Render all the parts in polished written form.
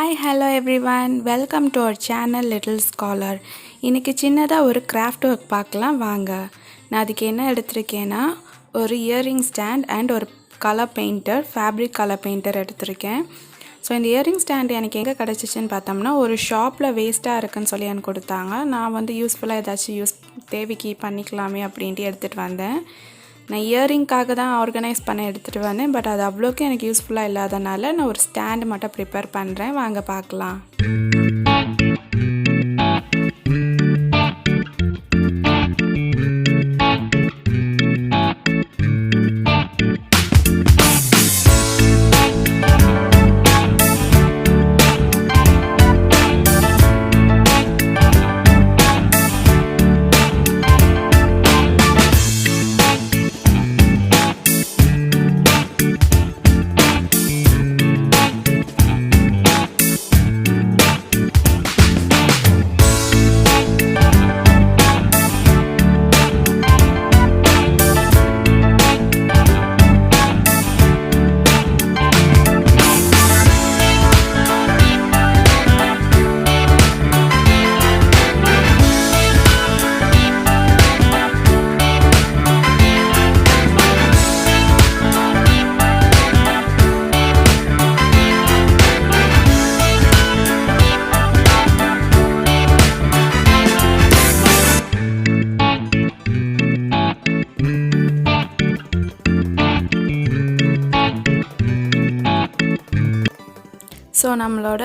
Hi hello everyone, welcome to our channel little scholar. இன்றைக்கி சின்னதாக ஒரு கிராஃப்ட் ஒர்க் பார்க்கலாம் வாங்க. நான் அதுக்கு என்ன எடுத்திருக்கேன்னா ஒரு இயரிங் ஸ்டாண்ட் அண்ட் ஒரு colour painter, fabric colour painter எடுத்திருக்கேன். ஸோ இந்த இயரிங் ஸ்டாண்ட் எனக்கு எங்கே கிடச்சிச்சின்னு பார்த்தோம்னா ஒரு ஷாப்பில் வேஸ்ட்டாக இருக்குன்னு சொல்லி எனக்கு கொடுத்தாங்க. நான் யூஸ்ஃபுல்லாக ஏதாச்சும் தேவைக்கு பண்ணிக்கலாமே அப்படின்ட்டு எடுத்துகிட்டு வந்தேன். நான் இயரிங்காக தான் ஆர்கனைஸ் பண்ண எடுத்துகிட்டு வந்தேன். பட் அது அவ்வளோக்கு எனக்கு யூஸ்ஃபுல்லாக இல்லாதனால நான் ஒரு ஸ்டாண்டு மட்டும் ப்ரிப்பேர் பண்ணுறேன். வாங்க பார்க்கலாம். ஸோ நம்மளோட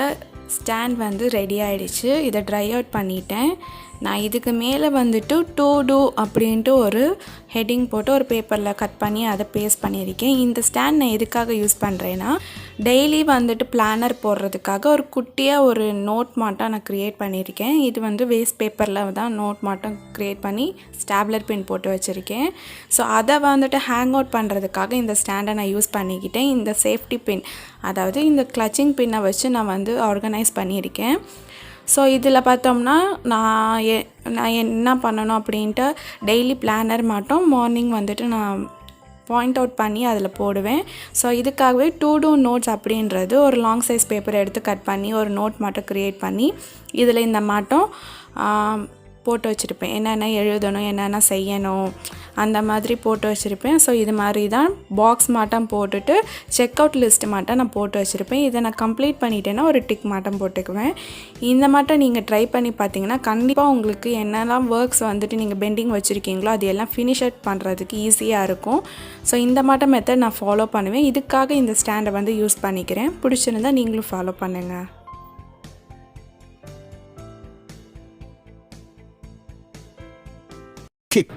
ஸ்டாண்ட் ரெடி ஆகிடுச்சு. இதை ட்ரை அவுட் பண்ணிட்டேன். நான் இதுக்கு மேலே டூ டூ அப்படின்ட்டு ஒரு ஹெட்டிங் போட்டு ஒரு பேப்பரில் கட் பண்ணி அதை பேஸ்ட் பண்ணியிருக்கேன். இந்த ஸ்டாண்ட் நான் எதுக்காக யூஸ் பண்ணுறேன்னா டெய்லி பிளானர் போடுறதுக்காக ஒரு குட்டியாக ஒரு நோட் மாட்டம் நான் க்ரியேட் பண்ணியிருக்கேன். இது வேஸ்ட் பேப்பரில் தான் நோட் மாட்டம் க்ரியேட் பண்ணி ஸ்டாப்லர் பின் போட்டு வச்சுருக்கேன். ஸோ அதை ஹேங் அவுட் பண்ணுறதுக்காக இந்த ஸ்டாண்டை நான் யூஸ் பண்ணிக்கிட்டேன். இந்த சேஃப்டி பின், அதாவது இந்த கிளச்சிங் பின்னை வச்சு நான் ஆர்கனைஸ் பண்ணியிருக்கேன். ஸோ இதில் பார்த்தோம்னா நான் என்ன பண்ணணும் அப்படின்ட்டு டெய்லி பிளானர் மட்டும் மார்னிங் நான் பாயிண்ட் அவுட் பண்ணி அதில் போடுவேன். ஸோ இதுக்காகவே டூ டூ நோட்ஸ் அப்படின்றது ஒரு லாங் சைஸ் பேப்பரை எடுத்து கட் பண்ணி ஒரு நோட் மட்டும் க்ரியேட் பண்ணி இதில் இந்த மாட்டம் போட்டு வச்சுருப்பேன். என்னென்ன எழுதணும், என்னென்ன செய்யணும் அந்த மாதிரி போட்டு வச்சுருப்பேன். ஸோ இது மாதிரி தான் பாக்ஸ் மாட்டம் போட்டுட்டு செக் அவுட் லிஸ்ட்டு மாட்டம் நான் போட்டு வச்சுருப்பேன். இதை நான் கம்ப்ளீட் பண்ணிட்டேன்னா ஒரு டிக் மாட்டம் போட்டுக்குவேன். இந்த மாட்டம் நீங்கள் ட்ரை பண்ணி பார்த்தீங்கன்னா கண்டிப்பாக உங்களுக்கு என்னெல்லாம் ஒர்க்ஸ் நீங்கள் பெண்டிங் வச்சுருக்கீங்களோ அது எல்லாம் ஃபினிஷ் அவுட் பண்ணுறதுக்கு ஈஸியாக இருக்கும். ஸோ இந்த மாட்டம் மெத்தட் நான் ஃபாலோ பண்ணுவேன். இதுக்காக இந்த ஸ்டாண்டை யூஸ் பண்ணிக்கிறேன். பிடிச்சிருந்தால் நீங்களும் ஃபாலோ பண்ணுங்கள். Kick.